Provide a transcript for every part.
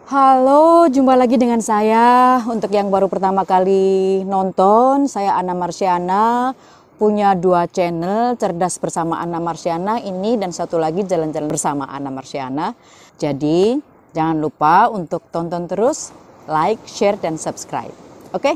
Halo, jumpa lagi dengan saya. Untuk yang baru pertama kali nonton, saya Anna Marsiana, punya 2 channel, Cerdas Bersama Anna Marsiana ini, dan satu lagi Jalan-Jalan Bersama Anna Marsiana. Jadi, jangan lupa untuk tonton terus, like, share, dan subscribe. Oke?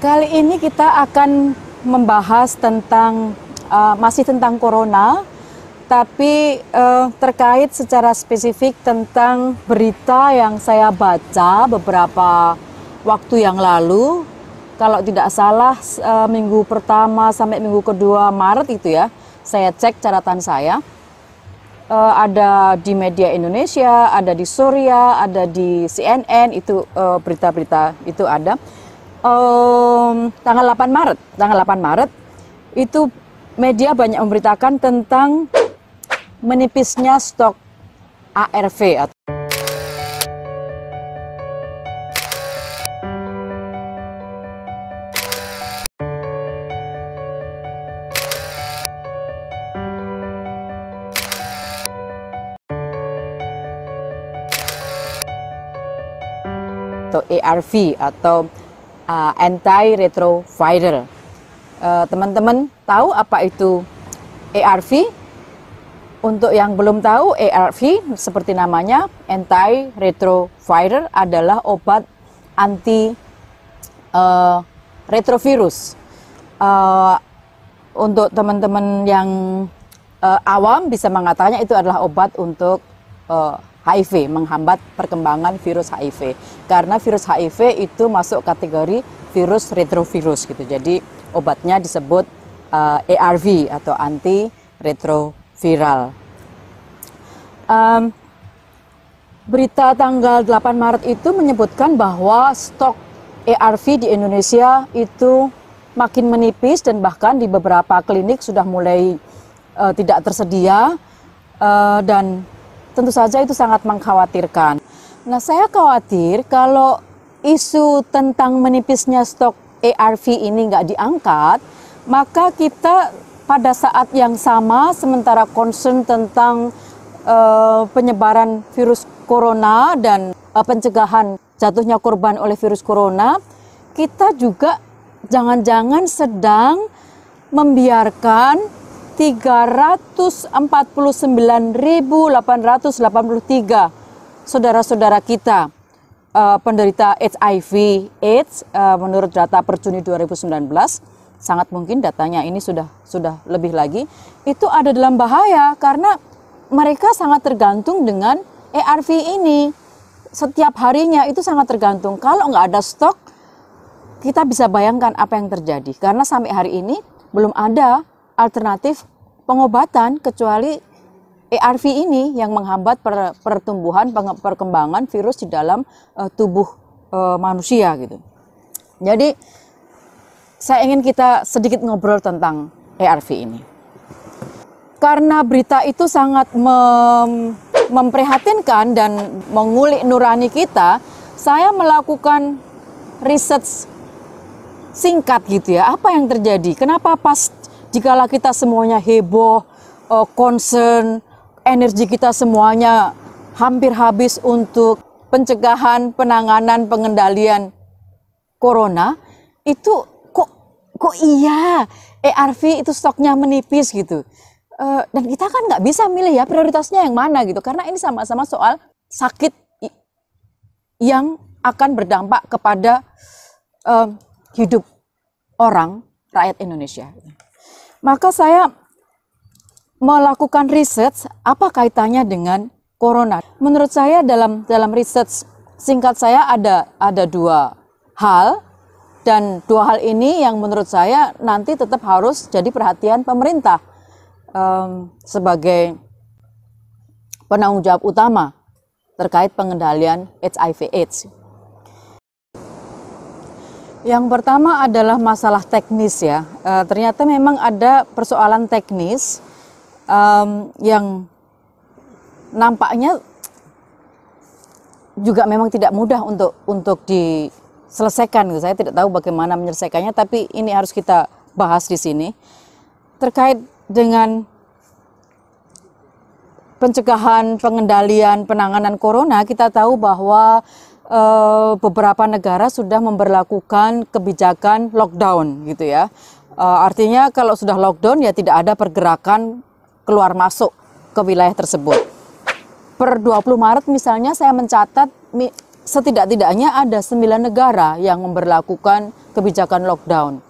Kali ini kita akan membahas tentang masih tentang corona, tapi terkait secara spesifik tentang berita yang saya baca beberapa waktu yang lalu. Kalau tidak salah minggu pertama sampai minggu kedua Maret itu ya, saya cek catatan saya. Ada di media Indonesia, ada di Surya, ada di CNN, itu berita-berita itu ada. Tanggal 8 Maret itu media banyak memberitakan tentang menipisnya stok ARV atau ARV atau antiretroviral. Teman-teman tahu apa itu ARV? Untuk yang belum tahu, ARV seperti namanya, antiretroviral, adalah obat anti retrovirus. Untuk teman-teman yang awam bisa mengatakannya itu adalah obat untuk HIV, menghambat perkembangan virus HIV. Karena virus HIV itu masuk kategori virus retrovirus gitu. Jadi obatnya disebut ARV atau antiretroviral. Berita tanggal 8 Maret itu menyebutkan bahwa stok ARV di Indonesia itu makin menipis dan bahkan di beberapa klinik sudah mulai tidak tersedia, dan tentu saja itu sangat mengkhawatirkan. Nah, saya khawatir kalau isu tentang menipisnya stok ARV ini nggak diangkat, maka kita pada saat yang sama sementara concern tentang penyebaran virus corona dan pencegahan jatuhnya korban oleh virus corona, kita juga jangan-jangan sedang membiarkan 349.883 saudara-saudara kita penderita HIV/AIDS menurut data per Juni 2019, sangat mungkin datanya ini sudah lebih lagi, itu ada dalam bahaya karena mereka sangat tergantung dengan ARV ini. Setiap harinya itu sangat tergantung. Kalau nggak ada stok, kita bisa bayangkan apa yang terjadi. Karena sampai hari ini belum ada alternatif pengobatan kecuali ARV ini yang menghambat pertumbuhan perkembangan virus di dalam tubuh manusia gitu. Jadi saya ingin kita sedikit ngobrol tentang ARV ini. Karena berita itu sangat memprihatinkan dan mengulik nurani kita, saya melakukan riset singkat gitu ya. Apa yang terjadi? Kenapa pas jikalau kita semuanya heboh, concern, energi kita semuanya hampir habis untuk pencegahan, penanganan, pengendalian corona, itu kok iya ARV itu stoknya menipis gitu. Dan kita kan nggak bisa milih ya prioritasnya yang mana gitu, karena ini sama-sama soal sakit yang akan berdampak kepada hidup orang, rakyat Indonesia. Maka saya melakukan riset apa kaitannya dengan corona. Menurut saya dalam riset singkat saya ada 2 hal, dan 2 hal ini yang menurut saya nanti tetap harus jadi perhatian pemerintah sebagai penanggung jawab utama terkait pengendalian HIV/AIDS. Yang pertama adalah masalah teknis ya. Ternyata memang ada persoalan teknis yang nampaknya juga memang tidak mudah untuk diselesaikan. Saya tidak tahu bagaimana menyelesaikannya, tapi ini harus kita bahas di sini terkait dengan pencegahan, pengendalian, penanganan corona, kita tahu bahwa beberapa negara sudah memberlakukan kebijakan lockdown gitu ya. Artinya kalau sudah lockdown ya tidak ada pergerakan keluar masuk ke wilayah tersebut. Per 20 Maret misalnya saya mencatat setidak-tidaknya ada 9 negara yang memberlakukan kebijakan lockdown.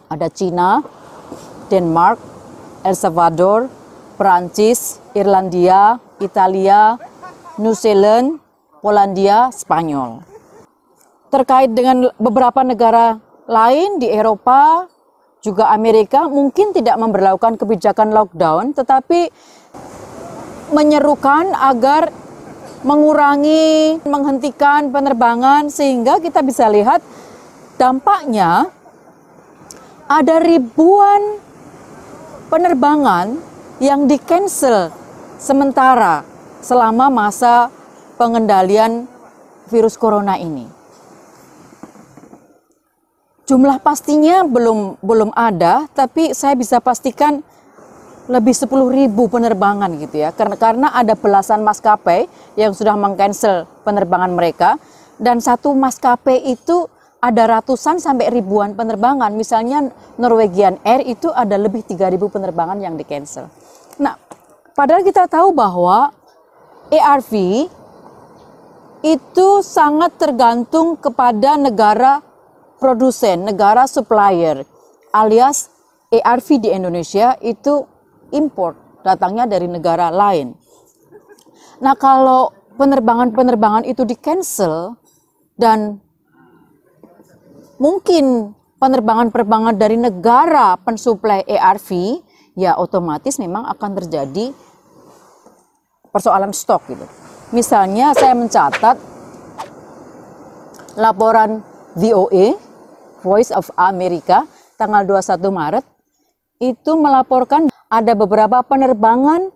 Ada Cina, Denmark, El Salvador, Perancis, Irlandia, Italia, New Zealand, Polandia, Spanyol. Terkait dengan beberapa negara lain di Eropa, juga Amerika mungkin tidak memberlakukan kebijakan lockdown, tetapi menyerukan agar mengurangi, menghentikan penerbangan, sehingga kita bisa lihat dampaknya ada ribuan penerbangan yang di-cancel sementara selama masa pengendalian virus corona ini. Jumlah pastinya belum ada, tapi saya bisa pastikan lebih 10.000 penerbangan gitu ya. Karena ada belasan maskapai yang sudah meng-cancel penerbangan mereka, dan satu maskapai itu ada ratusan sampai ribuan penerbangan. Misalnya Norwegian Air itu ada lebih 3.000 penerbangan yang di-cancel. Nah, padahal kita tahu bahwa ARV itu sangat tergantung kepada negara produsen, negara supplier, alias ARV di Indonesia itu import, datangnya dari negara lain. Nah, kalau penerbangan-penerbangan itu di-cancel dan mungkin penerbangan-penerbangan dari negara pensuplai ARV, ya otomatis memang akan terjadi persoalan stok gitu. Misalnya saya mencatat laporan VOA, Voice of America, tanggal 21 Maret, itu melaporkan ada beberapa penerbangan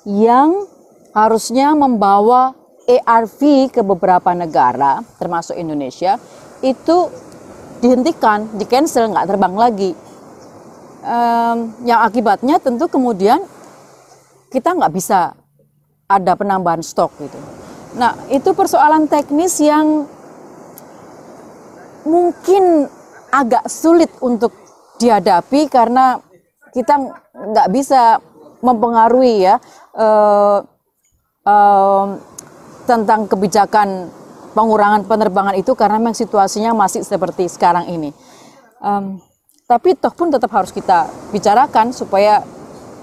yang harusnya membawa ARV ke beberapa negara, termasuk Indonesia, itu dihentikan, di-cancel, nggak terbang lagi. Yang akibatnya tentu kemudian kita nggak bisa ada penambahan stok gitu. Nah, itu persoalan teknis yang mungkin agak sulit untuk dihadapi karena kita nggak bisa mempengaruhi ya tentang kebijakan pengurangan penerbangan itu karena memang situasinya masih seperti sekarang ini. Tapi toh pun tetap harus kita bicarakan supaya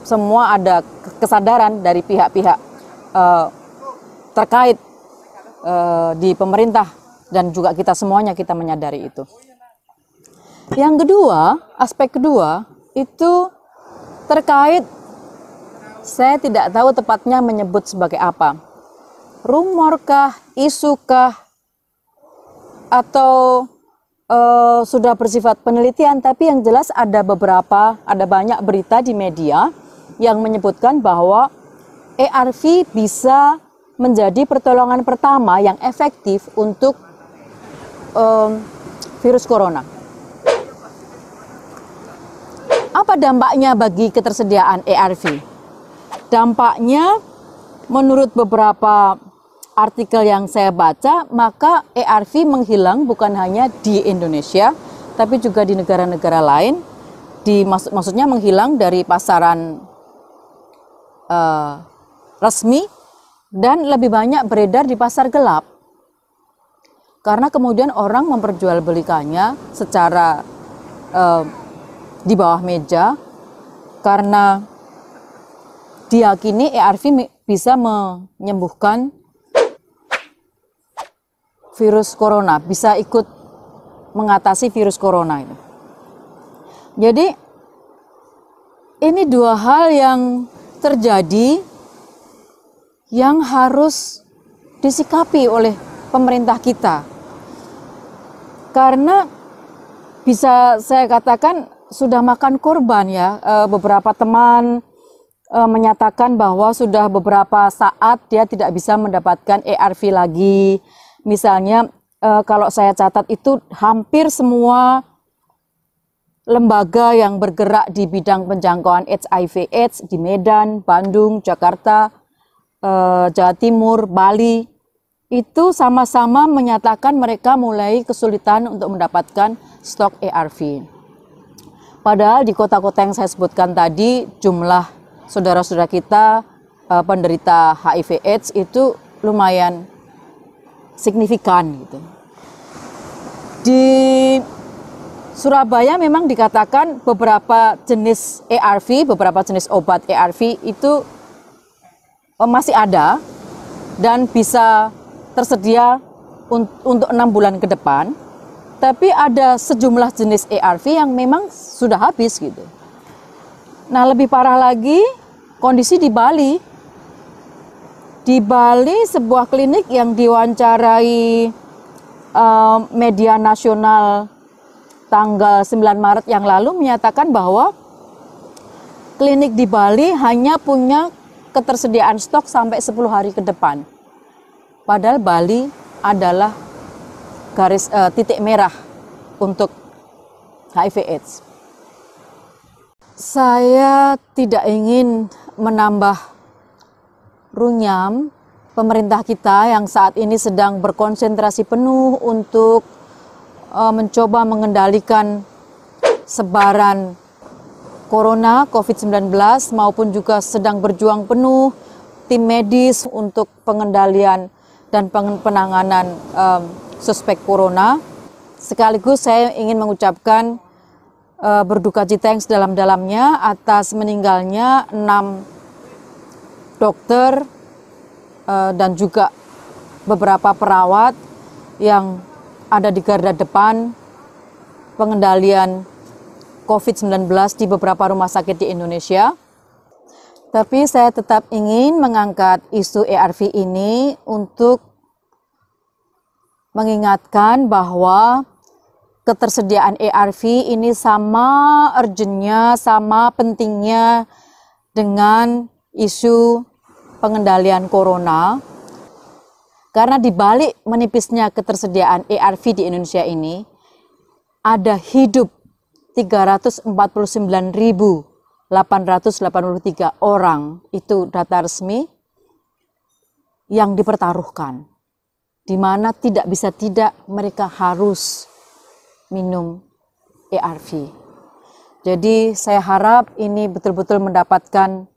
semua ada kesadaran dari pihak-pihak terkait di pemerintah dan juga kita semuanya kita menyadari itu. Yang kedua, aspek kedua itu terkait, saya tidak tahu tepatnya menyebut sebagai apa. Rumorkah, isukah, atau sudah bersifat penelitian, tapi yang jelas ada banyak berita di media yang menyebutkan bahwa ARV bisa menjadi pertolongan pertama yang efektif untuk virus corona. Apa dampaknya bagi ketersediaan ARV? Dampaknya menurut beberapa artikel yang saya baca, maka ARV menghilang bukan hanya di Indonesia, tapi juga di negara-negara lain. Maksudnya menghilang dari pasaran resmi dan lebih banyak beredar di pasar gelap. Karena kemudian orang memperjualbelikannya secara di bawah meja karena diyakini ARV bisa menyembuhkan virus corona, bisa ikut mengatasi virus corona itu. Jadi ini dua hal yang terjadi yang harus disikapi oleh pemerintah kita. Karena bisa saya katakan sudah makan korban ya, beberapa teman menyatakan bahwa sudah beberapa saat dia tidak bisa mendapatkan ARV lagi. Misalnya kalau saya catat itu hampir semua lembaga yang bergerak di bidang penjangkauan HIV/AIDS di Medan, Bandung, Jakarta, Jawa Timur, Bali, itu sama-sama menyatakan mereka mulai kesulitan untuk mendapatkan stok ARV. Padahal di kota-kota yang saya sebutkan tadi, jumlah saudara-saudara kita penderita HIV/AIDS itu lumayan signifikan gitu. Di Surabaya memang dikatakan beberapa jenis ARV, beberapa jenis obat ARV itu masih ada dan bisa tersedia untuk 6 bulan ke depan, tapi ada sejumlah jenis ARV yang memang sudah habis gitu. Nah, lebih parah lagi kondisi di Bali. Di Bali, sebuah klinik yang diwawancarai media nasional tanggal 9 Maret yang lalu menyatakan bahwa klinik di Bali hanya punya ketersediaan stok sampai 10 hari ke depan. Padahal Bali adalah titik merah untuk HIV/AIDS. Saya tidak ingin menambah runyam pemerintah kita yang saat ini sedang berkonsentrasi penuh untuk mencoba mengendalikan sebaran Corona COVID-19 maupun juga sedang berjuang penuh tim medis untuk pengendalian dan penanganan suspek Corona. Sekaligus saya ingin mengucapkan berduka cita yang sedalam-dalamnya atas meninggalnya 6 dokter dan juga beberapa perawat yang ada di garda depan pengendalian COVID-19 di beberapa rumah sakit di Indonesia. Tapi saya tetap ingin mengangkat isu ARV ini untuk mengingatkan bahwa ketersediaan ARV ini sama urgentnya, sama pentingnya dengan isu pengendalian corona. Karena di balik menipisnya ketersediaan ARV di Indonesia ini, ada hidup 349.883 orang, itu data resmi, yang dipertaruhkan. Di mana tidak bisa tidak mereka harus minum ARV. Jadi saya harap ini betul-betul mendapatkan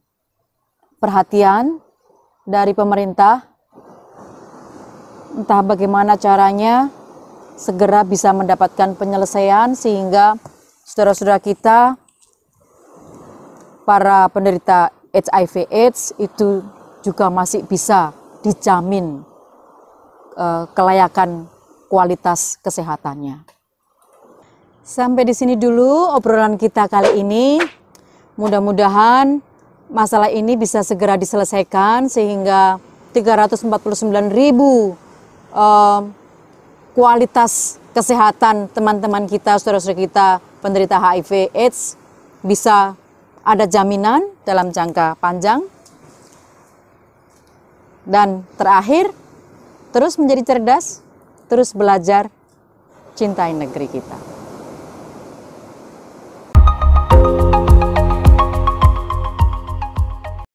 perhatian dari pemerintah. Entah bagaimana caranya segera bisa mendapatkan penyelesaian sehingga saudara-saudara kita, para penderita HIV/AIDS itu juga masih bisa dijamin kelayakan kualitas kesehatannya. Sampai di sini dulu obrolan kita kali ini. Mudah-mudahan masalah ini bisa segera diselesaikan sehingga 349.000 kualitas kesehatan teman-teman kita, saudara-saudara kita penderita HIV/AIDS bisa ada jaminan dalam jangka panjang. Dan terakhir, terus menjadi cerdas, terus belajar, cintai negeri kita.